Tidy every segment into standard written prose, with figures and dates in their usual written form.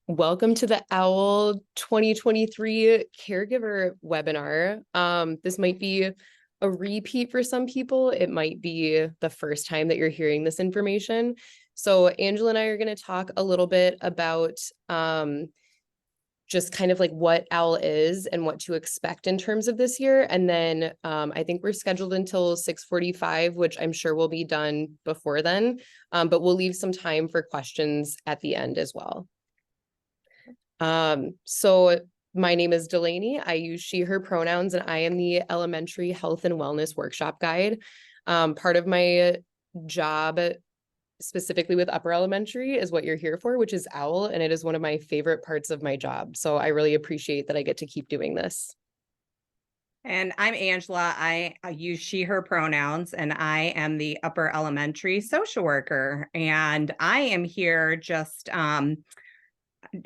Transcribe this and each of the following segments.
Welcome to the O.W.L 2023 Caregiver webinar. This might be a repeat for some people. It might be the first time that you're hearing this information. So Angela and I are going to talk a little bit about just kind of like what O.W.L is and what to expect in terms of this year. And then I think we're scheduled until 6:45, which I'm sure will be done before then, but we'll leave some time for questions at the end as well. So my name is Delany. I use she, her pronouns, and I am the elementary health and wellness workshop guide. Part of my job specifically with upper elementary is what you're here for, which is O.W.L, and it is one of my favorite parts of my job. So I really appreciate that I get to keep doing this. And I'm Angela. I use she, her pronouns, and I am the upper elementary social worker. And I am here just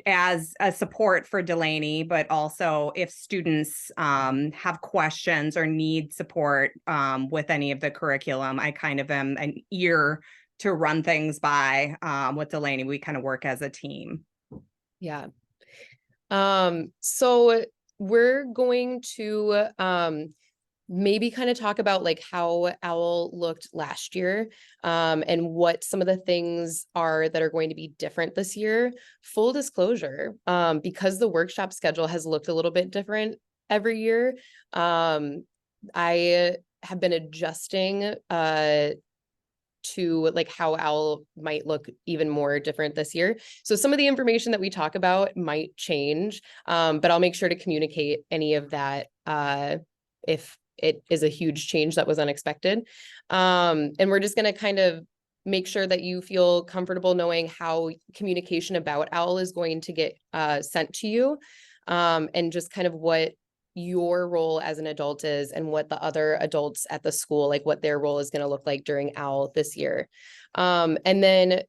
as a support for Delany, but also if students have questions or need support with any of the curriculum, I kind of am an ear to run things by with Delany. We kind of work as a team. Yeah. So we're going to maybe kind of talk about like how O.W.L looked last year, and what some of the things are that are going to be different this year. Full disclosure, because the workshop schedule has looked a little bit different every year, I have been adjusting to like how O.W.L might look even more different this year. So some of the information that we talk about might change, but I'll make sure to communicate any of that if it is a huge change that was unexpected. And we're just going to kind of make sure that you feel comfortable knowing how communication about O.W.L is going to get sent to you, and just kind of what your role as an adult is and what the other adults at the school, like what their role is going to look like during O.W.L this year. And then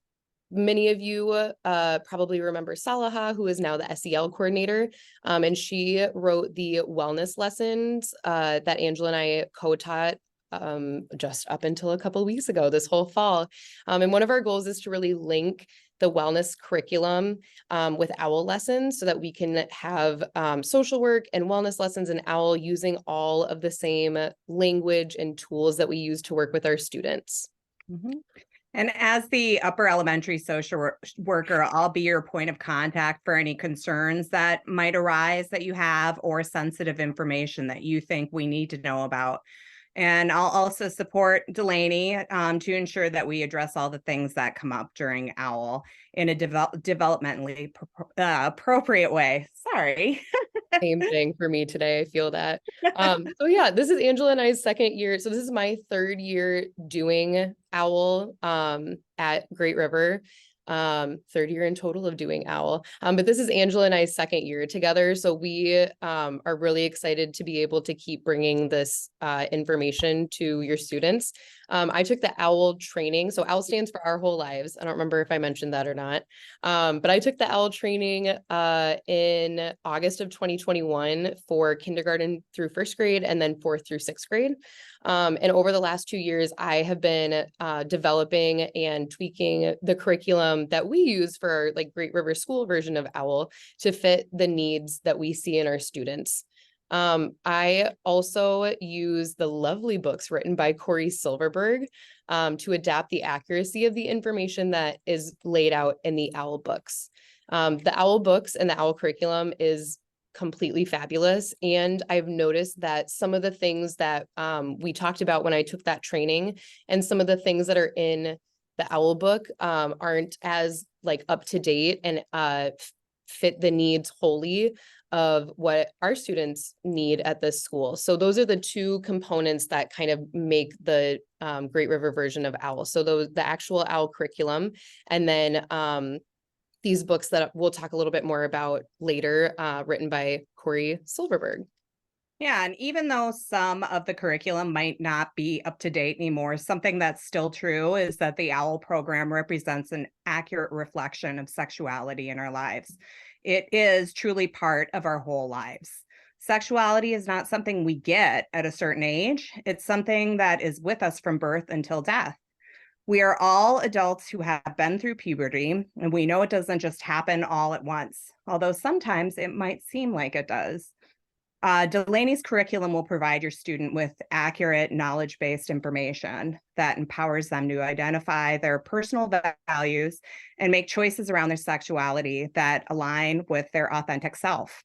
many of you probably remember Salaha, who is now the SEL coordinator, and she wrote the wellness lessons that Angela and I co-taught just up until a couple of weeks ago, this whole fall. And one of our goals is to really link the wellness curriculum with O.W.L lessons so that we can have social work and wellness lessons in O.W.L using all of the same language and tools that we use to work with our students. Mm-hmm. And as the upper elementary social worker, I'll be your point of contact for any concerns that might arise that you have or sensitive information that you think we need to know about. And I'll also support Delany to ensure that we address all the things that come up during O.W.L in a developmentally appropriate way. Sorry. Same thing for me today. I feel that. So yeah, this is Angela and I's second year. So this is my third year doing O.W.L at Great River. Third year in total of doing O.W.L. But this is Angela and I's second year together. So we are really excited to be able to keep bringing this information to your students. I took the O.W.L training. So O.W.L stands for Our Whole Lives. I don't remember if I mentioned that or not. But I took the O.W.L training in August of 2021 for kindergarten through first grade and then fourth through sixth grade. And over the last 2 years, I have been developing and tweaking the curriculum that we use for our like Great River School version of O.W.L to fit the needs that we see in our students. I also use the lovely books written by Corey Silverberg to adapt the accuracy of the information that is laid out in the O.W.L books. The O.W.L books and the O.W.L curriculum is completely fabulous. And I've noticed that some of the things that we talked about when I took that training and some of the things that are in the O.W.L book aren't as like up to date and fit the needs wholly of what our students need at this school. So those are the two components that kind of make the Great River version of O.W.L. So the actual O.W.L curriculum, and then these books that we'll talk a little bit more about later, written by Corey Silverberg. Yeah, and even though some of the curriculum might not be up to date anymore, something that's still true is that the O.W.L program represents an accurate reflection of sexuality in our lives. It is truly part of our whole lives. Sexuality is not something we get at a certain age. It's something that is with us from birth until death. We are all adults who have been through puberty, and we know it doesn't just happen all at once, although sometimes it might seem like it does. Delany's curriculum will provide your student with accurate, knowledge-based information that empowers them to identify their personal values and make choices around their sexuality that align with their authentic self.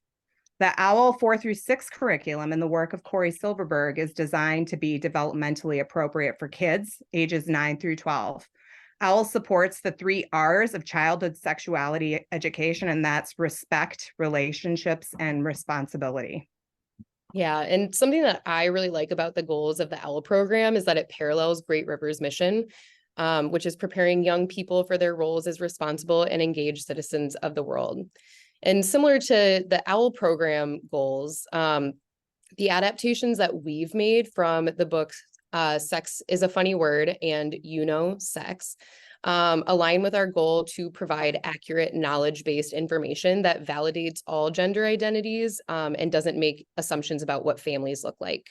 The OWL 4 through 6 curriculum and the work of Corey Silverberg is designed to be developmentally appropriate for kids ages 9 through 12. OWL supports the 3 R's of childhood sexuality education, and that's respect, relationships, and responsibility. Yeah, and something that I really like about the goals of the OWL program is that it parallels Great River's mission, which is preparing young people for their roles as responsible and engaged citizens of the world. And similar to the OWL program goals, the adaptations that we've made from the books Sex is a Funny Word and Sex align with our goal to provide accurate knowledge-based information that validates all gender identities and doesn't make assumptions about what families look like.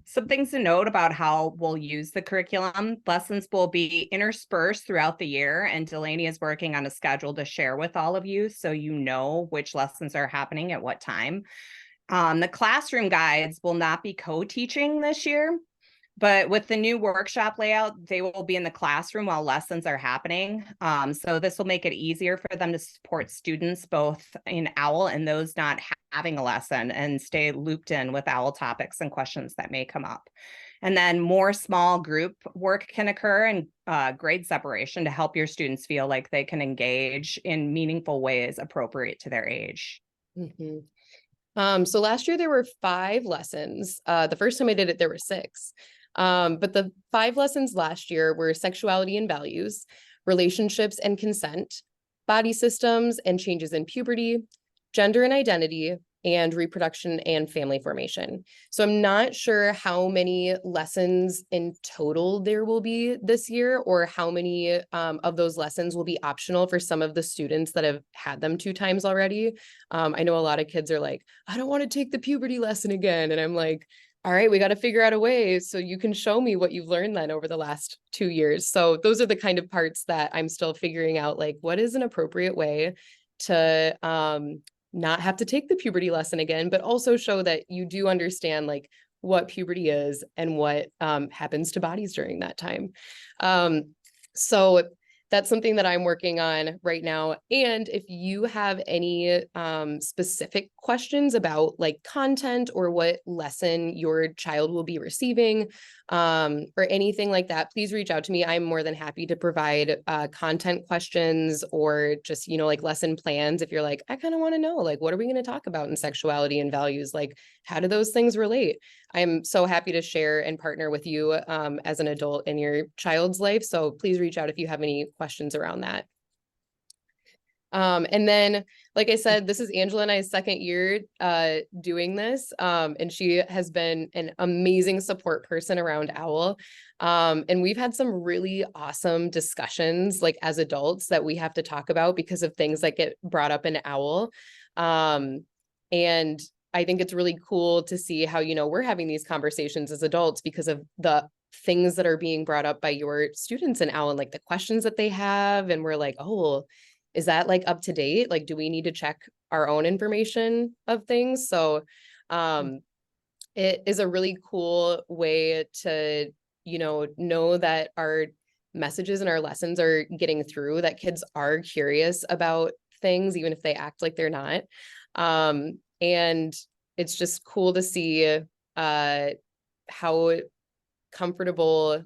Some things to note about how we'll use the curriculum. Lessons will be interspersed throughout the year, and Delany is working on a schedule to share with all of you so you know which lessons are happening at what time. The classroom guides will not be co-teaching this year, but with the new workshop layout, they will be in the classroom while lessons are happening. So this will make it easier for them to support students both in OWL and those not having a lesson, and stay looped in with OWL topics and questions that may come up. And then more small group work can occur and grade separation to help your students feel like they can engage in meaningful ways appropriate to their age. So last year there were 5 lessons. The first time I did it, there were 6. But the 5 lessons last year were sexuality and values, relationships and consent, body systems and changes in puberty, gender and identity, and reproduction and family formation. So I'm not sure how many lessons in total there will be this year, or how many of those lessons will be optional for some of the students that have had them 2 times already. I know a lot of kids are like, I don't want to take the puberty lesson again. And I'm like, all right, we got to figure out a way so you can show me what you've learned then over the last 2 years. So those are the kind of parts that I'm still figuring out, like what is an appropriate way to not have to take the puberty lesson again, but also show that you do understand like what puberty is and what happens to bodies during that time. So that's something that I'm working on right now. And if you have any specific questions about like content or what lesson your child will be receiving or anything like that, please reach out to me. I'm more than happy to provide content questions or just, like lesson plans. If you're like, I kind of want to know, like, what are we going to talk about in sexuality and values? Like, how do those things relate? I'm so happy to share and partner with you as an adult in your child's life. So please reach out if you have any questions around that. And then, like I said, this is Angela and I's second year doing this. And she has been an amazing support person around OWL. And we've had some really awesome discussions like as adults that we have to talk about because of things that get brought up in OWL. And I think it's really cool to see how, we're having these conversations as adults because of the things that are being brought up by your students in OWL and like the questions that they have. And we're like, oh, well, is that like up to date? Like, do we need to check our own information of things? So it is a really cool way to, know that our messages and our lessons are getting through, that kids are curious about things, even if they act like they're not. And it's just cool to see how comfortable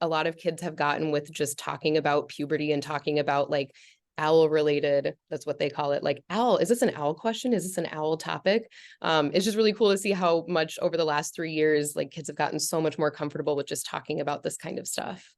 a lot of kids have gotten with just talking about puberty and talking about like OWL related, that's what they call it, like OWL, is this an OWL question? Is this an OWL topic? It's just really cool to see how much over the last 3 years, like kids have gotten so much more comfortable with just talking about this kind of stuff.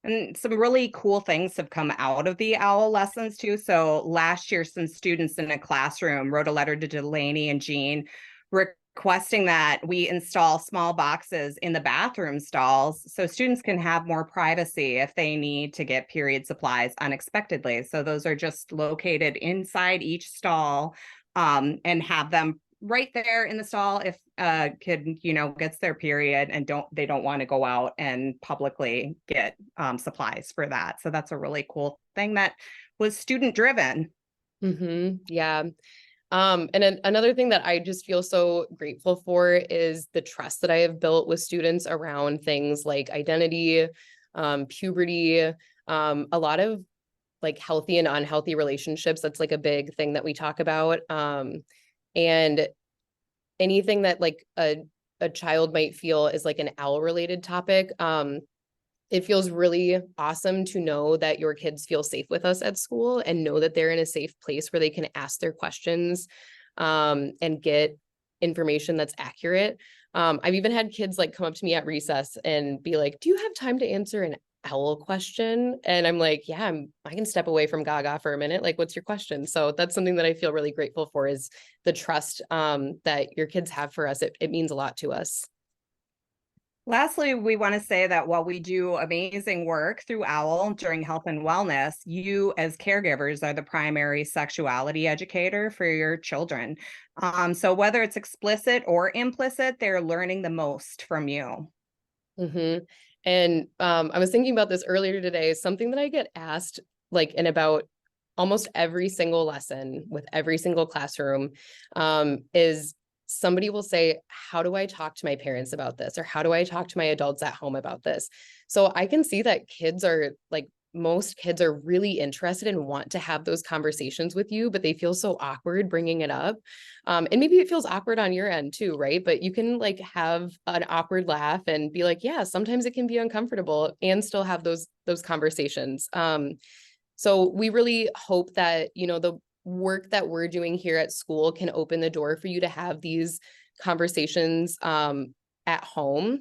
And some really cool things have come out of the OWL lessons too. So last year, some students in a classroom wrote a letter to Delany and Jean requesting that we install small boxes in the bathroom stalls so students can have more privacy if they need to get period supplies unexpectedly. So those are just located inside each stall and have them right there in the stall if a kid, gets their period and they don't want to go out and publicly get supplies for that. So that's a really cool thing that was student driven. Yeah. Another thing that I just feel so grateful for is the trust that I have built with students around things like identity, puberty, a lot of like healthy and unhealthy relationships. That's like a big thing that we talk about. And anything that like a child might feel is like an OWL related topic. It feels really awesome to know that your kids feel safe with us at school and know that they're in a safe place where they can ask their questions and get information that's accurate. I've even had kids like come up to me at recess and be like, do you have time to answer an OWL question? And I'm like, yeah, I can step away from Gaga for a minute. Like, what's your question? So that's something that I feel really grateful for, is the trust that your kids have for us. It means a lot to us. Lastly, we want to say that while we do amazing work through OWL during health and wellness, you as caregivers are the primary sexuality educator for your children. So whether it's explicit or implicit, they're learning the most from you. And I was thinking about this earlier today. Something that I get asked like in about almost every single lesson with every single classroom is, somebody will say, how do I talk to my parents about this? Or how do I talk to my adults at home about this? So I can see that kids are like, most kids are really interested and want to have those conversations with you, but they feel so awkward bringing it up. And maybe it feels awkward on your end too, right? But you can like have an awkward laugh and be like, yeah, sometimes it can be uncomfortable, and still have those conversations. So we really hope that, the work that we're doing here at school can open the door for you to have these conversations at home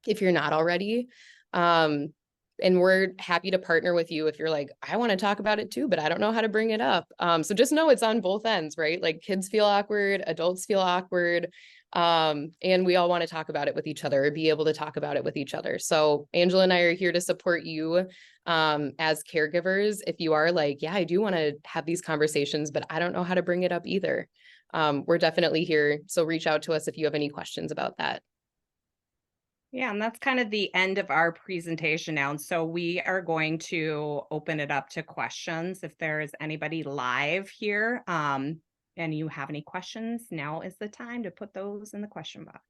if you're not already. And we're happy to partner with you if you're like, I want to talk about it too, but I don't know how to bring it up. So just know it's on both ends, right? Like kids feel awkward, adults feel awkward. And we all want to talk about it with each other, or be able to talk about it with each other. So Angela and I are here to support you as caregivers. If you are like, yeah, I do want to have these conversations, but I don't know how to bring it up either. We're definitely here. So reach out to us if you have any questions about that. Yeah, and that's kind of the end of our presentation now. And so we are going to open it up to questions. If there is anybody live here and you have any questions, now is the time to put those in the question box.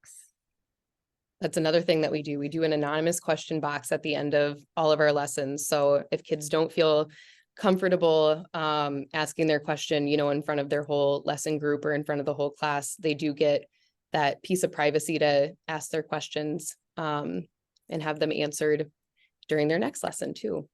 That's another thing that we do. We do an anonymous question box at the end of all of our lessons. So if kids don't feel comfortable asking their question, in front of their whole lesson group or in front of the whole class, they do get that piece of privacy to ask their questions and have them answered during their next lesson too.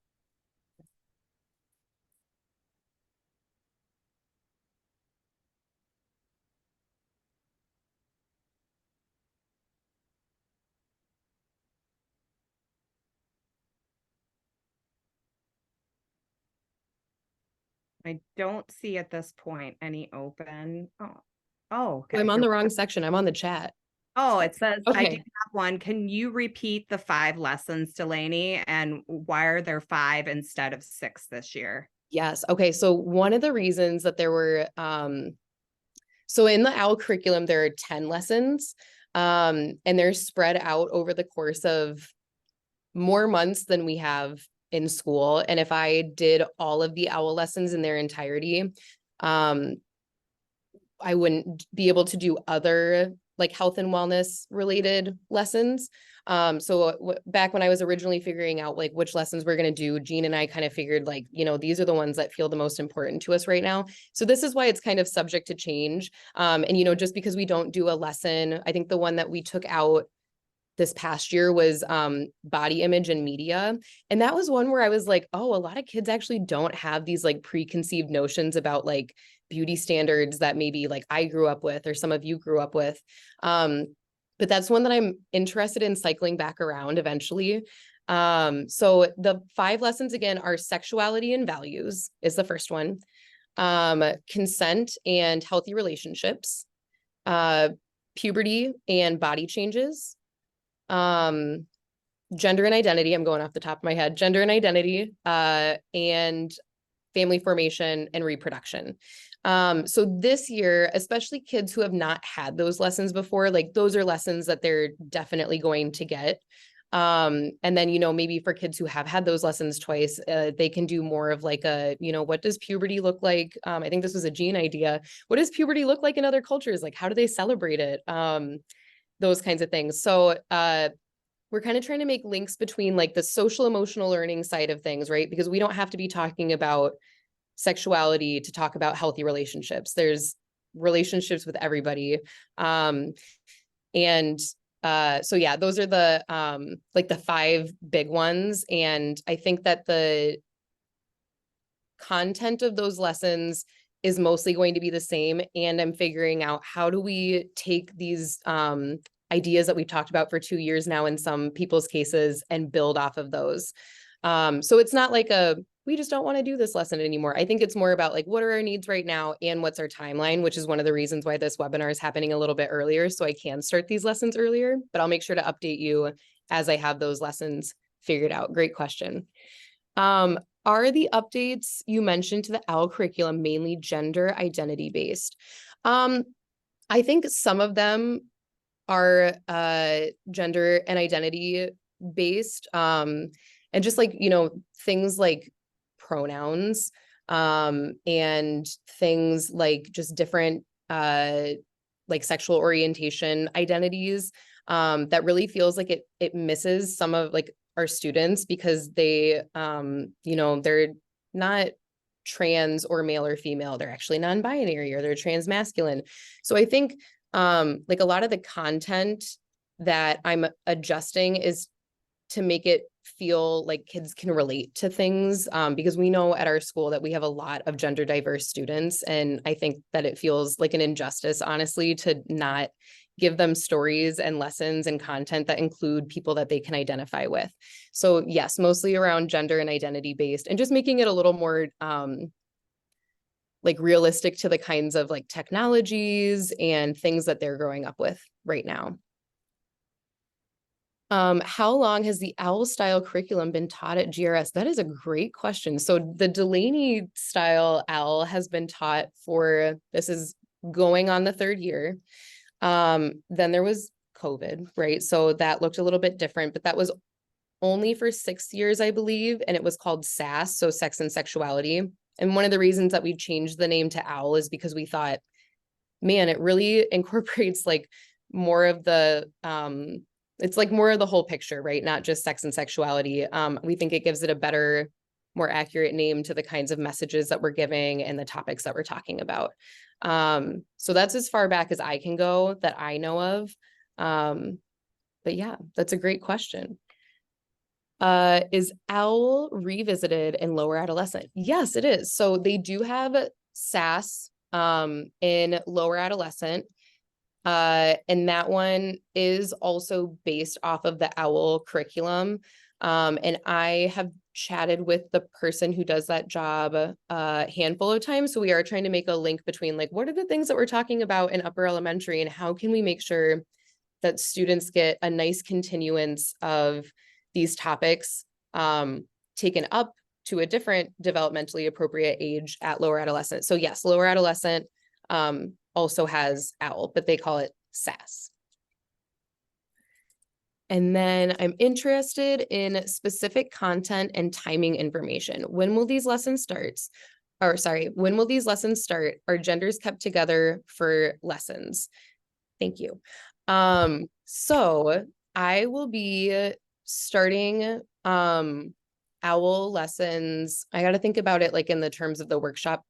I don't see at this point any open. Oh, okay. I'm on the wrong section. I'm on the chat. Oh, it says, I do Okay. have one. Can you repeat the 5 lessons, Delany? And why are there 5 instead of 6 this year? Yes. Okay. So one of the reasons that there were, so in the OWL curriculum, there are 10 lessons, and they're spread out over the course of more months than we have in school. And if I did all of the OWL lessons in their entirety, I wouldn't be able to do other like health and wellness related lessons. So back when I was originally figuring out like which lessons we're going to do, Jean and I kind of figured like, these are the ones that feel the most important to us right now. So this is why it's kind of subject to change. And, just because we don't do a lesson, I think the one that we took out this past year was body image and media. And that was one where I was like, oh, a lot of kids actually don't have these like preconceived notions about like beauty standards that maybe like I grew up with or some of you grew up with. But that's one that I'm interested in cycling back around eventually. So the 5 lessons again are sexuality and values is the first one. Consent and healthy relationships, puberty and body changes, gender and identity. I'm going off the top of my head, gender and identity, and family formation, and reproduction. So this year, especially kids who have not had those lessons before, like those are lessons that they're definitely going to get. And then, you know, maybe for kids who have had those lessons twice, they can do more of like a, you know, what does puberty look like? I think this was a Jean idea. What does puberty look like in other cultures? Like, how do they celebrate it? Those kinds of things. So, we're kind of trying to make links between like the social emotional learning side of things, right? Because we don't have to be talking about sexuality to talk about healthy relationships. There's relationships with everybody. And so yeah, those are the like the 5 big ones. And I think that the content of those lessons is mostly going to be the same. And I'm figuring out how do we take these ideas that we've talked about for 2 years now in some people's cases and build off of those. So it's not like we just don't want to do this lesson anymore. I think it's more about like, what are our needs right now and what's our timeline, which is one of the reasons why this webinar is happening a little bit earlier, so I can start these lessons earlier, but I'll make sure to update you as I have those lessons figured out. Great question. Are the updates you mentioned to the O.W.L curriculum mainly gender identity based? I think some of them are gender and identity based, and just like, you know, things like pronouns, and things like just different like sexual orientation identities, that really feels like it misses some of like our students because they you know, they're not trans or male or female, they're actually non-binary or they're transmasculine. So I think like a lot of the content that I'm adjusting is to make it feel like kids can relate to things, because we know at our school that we have a lot of gender diverse students. And I think that it feels like an injustice, honestly, to not give them stories and lessons and content that include people that they can identify with. So yes, mostly around gender and identity based, and just making it a little more like realistic to the kinds of like technologies and things that they're growing up with right now. How long has the O.W.L style curriculum been taught at GRS? That is a great question. So the Delany style O.W.L has been taught for, this is going on the 3rd year. Then there was COVID, right? So that looked a little bit different, but that was only for 6 years, I believe. And it was called SAS, so sex and sexuality. And one of the reasons that we changed the name to O.W.L is because we thought, man, it really incorporates like more of the, it's like more of the whole picture, right? Not just sex and sexuality. We think it gives it a better, more accurate name to the kinds of messages that we're giving and the topics that we're talking about. So that's as far back as I can go that I know of. But yeah, that's a great question. Is O.W.L revisited in lower adolescent? Yes, it is. So they do have SAS in lower adolescent. And that one is also based off of the O.W.L curriculum. And I have chatted with the person who does that job a handful of times. So we are trying to make a link between like, what are the things that we're talking about in upper elementary and how can we make sure that students get a nice continuance of these topics taken up to a different developmentally appropriate age at lower adolescent. So yes, lower adolescent also has O.W.L, but they call it SAS. And then I'm interested in specific content and timing information. When will these lessons start? Or sorry, when will these lessons start? Are genders kept together for lessons? Thank you. So I will be starting O.W.L lessons. I got to think about it like in the terms of the workshop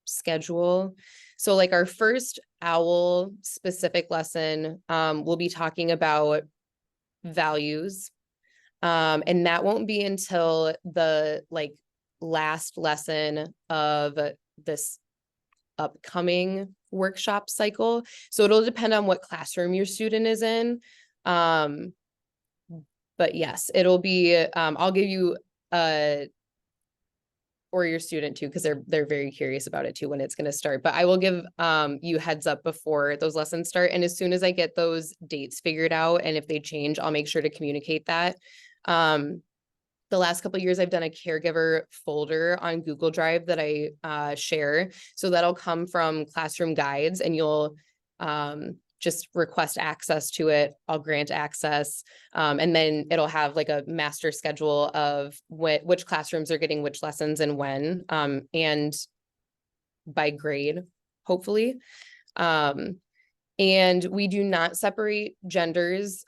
schedule. So like our first O.W.L specific lesson, we'll be talking about values. And that won't be until the like last lesson of this upcoming workshop cycle. So it'll depend on what classroom your student is in. But yes, it'll be, I'll give you or your student too, because they're very curious about it too when it's going to start. But I will give you heads up before those lessons start. And as soon as I get those dates figured out, and if they change, I'll make sure to communicate that. the last couple of years, I've done a caregiver folder on Google Drive that I share. So that'll come from classroom guides, and you'll just request access to it. I'll grant access. And then it'll have like a master schedule of which classrooms are getting which lessons and when, and by grade, hopefully. And we do not separate genders,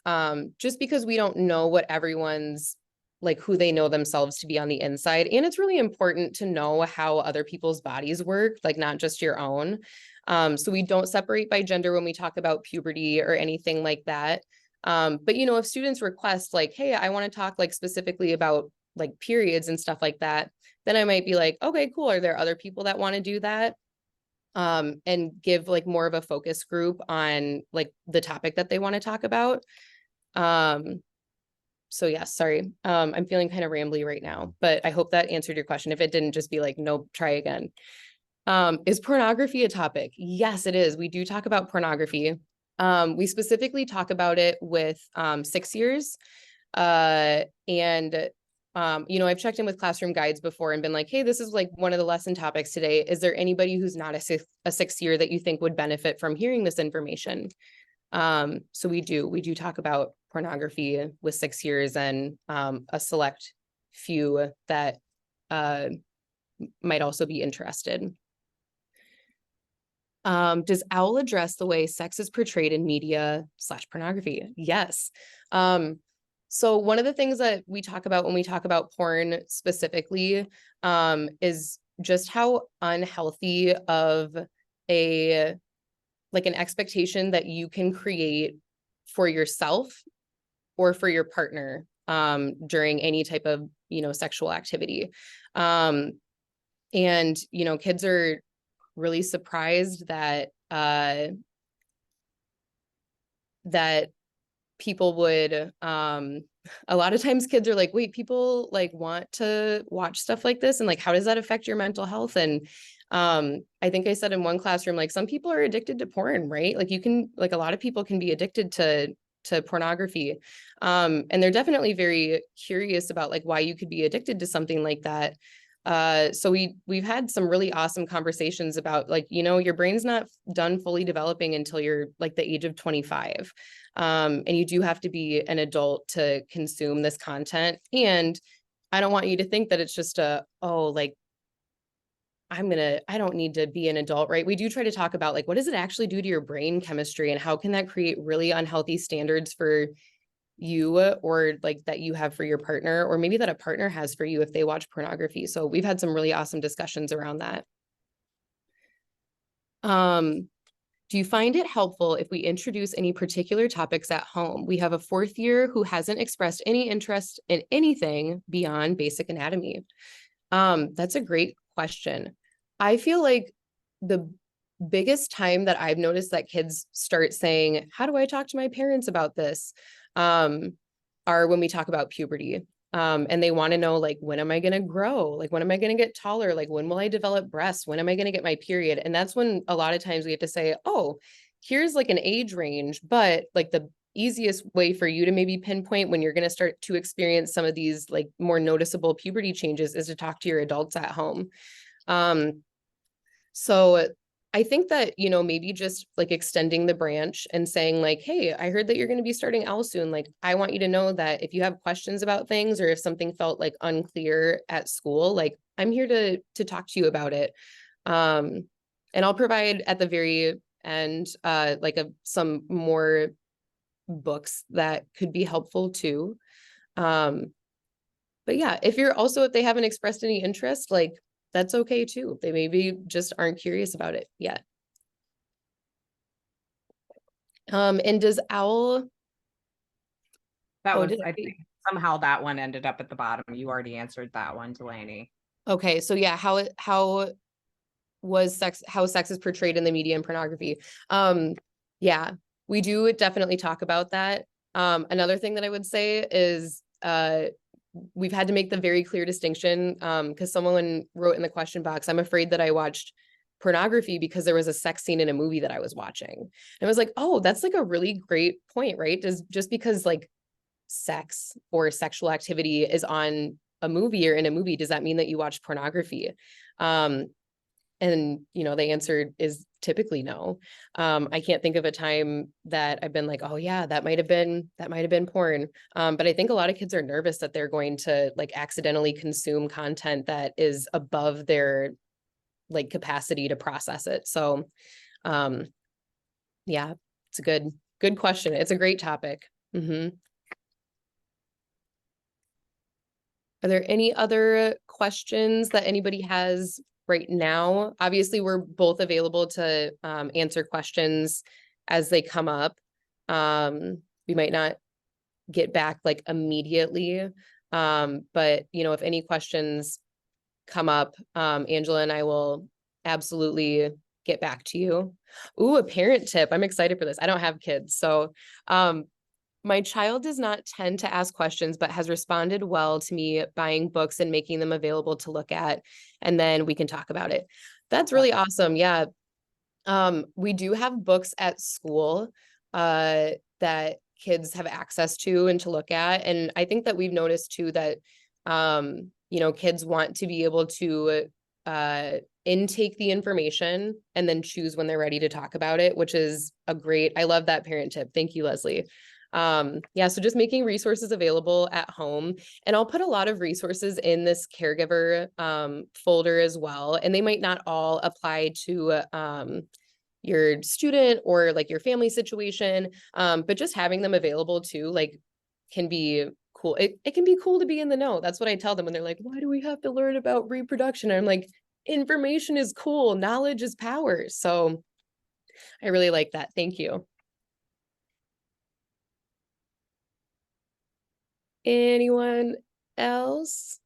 just because we don't know what everyone's, like, who they know themselves to be on the inside. And it's really important to know how other people's bodies work, like not just your own. So we don't separate by gender when we talk about puberty or anything like that. But, you know, if students request like, hey, I want to talk like specifically about like periods and stuff like that, then I might be like, okay, cool. Are there other people that want to do that? And give like more of a focus group on like the topic that they want to talk about. So yeah, sorry. I'm feeling kind of rambly right now, but I hope that answered your question. If it didn't, just be like, nope, try again. Is pornography a topic? Yes, it is. We do talk about pornography. We specifically talk about it with 6 years. And you know, I've checked in with classroom guides before and been like, hey, this is like one of the lesson topics today. Is there anybody who's not a 6 year that you think would benefit from hearing this information? So we do talk about pornography with 6 years, and a select few that might also be interested. Does O.W.L address the way sex is portrayed in media / pornography? Yes. So one of the things that we talk about when we talk about porn specifically, is just how unhealthy of an expectation that you can create for yourself or for your partner, during any type of, you know, sexual activity. And, you know, kids are really surprised that, that people would, a lot of times kids are like, wait, people like want to watch stuff like this, and like, how does that affect your mental health? And I think I said in one classroom, like, some people are addicted to porn, right? Like, you can, like, a lot of people can be addicted to pornography, and they're definitely very curious about like why you could be addicted to something like that. So we've had some really awesome conversations about, like, you know, your brain's not done fully developing until you're like the age of 25. And you do have to be an adult to consume this content. And I don't want you to think that it's just oh, like, I don't need to be an adult, right? We do try to talk about like, what does it actually do to your brain chemistry, and how can that create really unhealthy standards for you, or like that you have for your partner, or maybe that a partner has for you if they watch pornography. So we've had some really awesome discussions around that. Do you find it helpful if we introduce any particular topics at home? We have a 4th year who hasn't expressed any interest in anything beyond basic anatomy. That's a great question. I feel like the biggest time that I've noticed that kids start saying, how do I talk to my parents about this? Are when we talk about puberty. And they want to know, like, when am I going to grow? Like, when am I going to get taller? Like, when will I develop breasts? When am I going to get my period? And that's when a lot of times we have to say, oh, here's like an age range, but like the easiest way for you to maybe pinpoint when you're going to start to experience some of these like more noticeable puberty changes is to talk to your adults at home. So I think that, you know, maybe just like extending the branch and saying like, hey, I heard that you're going to be starting O.W.L soon. Like, I want you to know that if you have questions about things, or if something felt like unclear at school, like, I'm here to talk to you about it. And I'll provide at the very end, like some more books that could be helpful too. But yeah, if they haven't expressed any interest, like, that's okay too. They maybe just aren't curious about it yet. And does O.W.L, That was, did I think somehow that one ended up at the bottom. You already answered that one, Delany. okay, so yeah, how sex is portrayed in the media and pornography. Yeah, we do definitely talk about that. Another thing that I would say is we've had to make the very clear distinction, because someone wrote in the question box, I'm afraid that I watched pornography because there was a sex scene in a movie that I was watching. And I was like, oh, that's like a really great point, right? Just because like sex or sexual activity is on a movie or in a movie, does that mean that you watch pornography? And, the answer is typically no. I can't think of a time that I've been like, oh yeah, that might have been porn. But I think a lot of kids are nervous that they're going to like accidentally consume content that is above their like capacity to process it. So, yeah, it's a good question. It's a great topic. Are there any other questions that anybody has right now? Obviously, we're both available to answer questions as they come up. We might not get back like immediately, but if any questions come up, Angela and I will absolutely get back to you. Ooh, a parent tip. I'm excited for this. I don't have kids, so my child does not tend to ask questions, but has responded well to me buying books and making them available to look at, and then we can talk about it. That's really awesome. Yeah. We do have books at school that kids have access to and to look at. And I think that we've noticed too that, kids want to be able to intake the information and then choose when they're ready to talk about it, which is I love that parent tip. Thank you, Leslie. So just making resources available at home, and I'll put a lot of resources in this caregiver folder as well. And they might not all apply to your student or like your family situation, but just having them available too, like can be cool. It can be cool to be in the know. That's what I tell them when they're like, why do we have to learn about reproduction? And I'm like, information is cool. Knowledge is power. So I really like that. Thank you. Anyone else?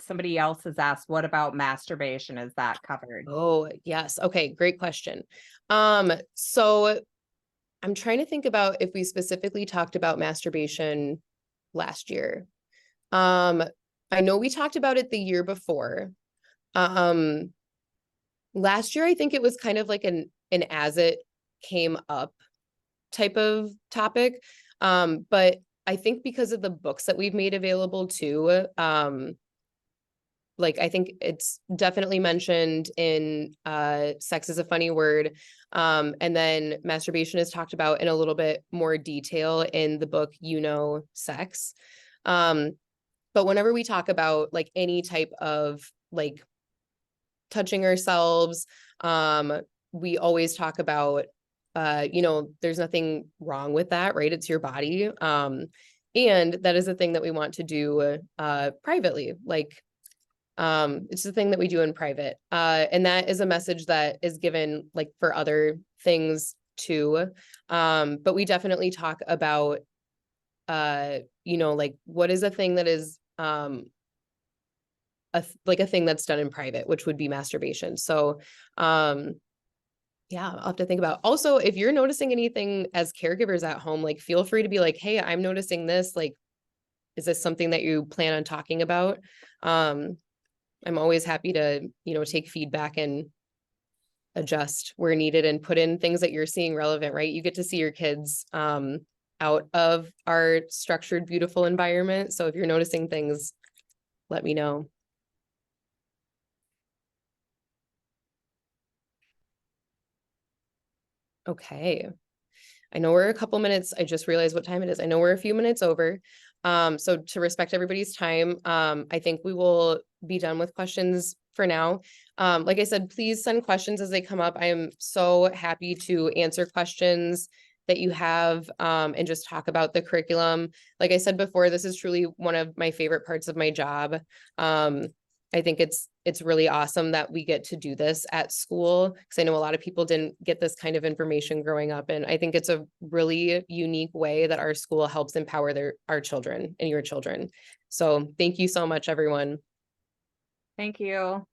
Somebody else has asked, what about masturbation? Is that covered? Oh, yes. Okay, great question. So I'm trying to think about if we specifically talked about masturbation last year. I know we talked about it the year before. Last year, I think it was kind of like an as it came up type of topic. But I think because of the books that we've made available too, like I think it's definitely mentioned in Sex is a Funny Word. And then masturbation is talked about in a little bit more detail in the book, Sex. But whenever we talk about like any type of like touching ourselves, we always talk about, there's nothing wrong with that, right? It's your body. And that is a thing that we want to do privately. Like, it's the thing that we do in private. And that is a message that is given like for other things too. But we definitely talk about, like what is a thing that is, a thing that's done in private, which would be masturbation. So, yeah, I'll have to think about. Also, if you're noticing anything as caregivers at home, like feel free to be like, hey, I'm noticing this. Like, is this something that you plan on talking about? I'm always happy to, take feedback and adjust where needed and put in things that you're seeing relevant, right? You get to see your kids out of our structured, beautiful environment. So if you're noticing things, let me know. Okay. I know we're a couple minutes. I just realized what time it is. I know we're a few minutes over. So to respect everybody's time, I think we will be done with questions for now. Like I said, please send questions as they come up. I am so happy to answer questions that you have and just talk about the curriculum. Like I said before, this is truly one of my favorite parts of my job. I think it's really awesome that we get to do this at school, because I know a lot of people didn't get this kind of information growing up. And I think it's a really unique way that our school helps empower our children and your children. So thank you so much, everyone. Thank you.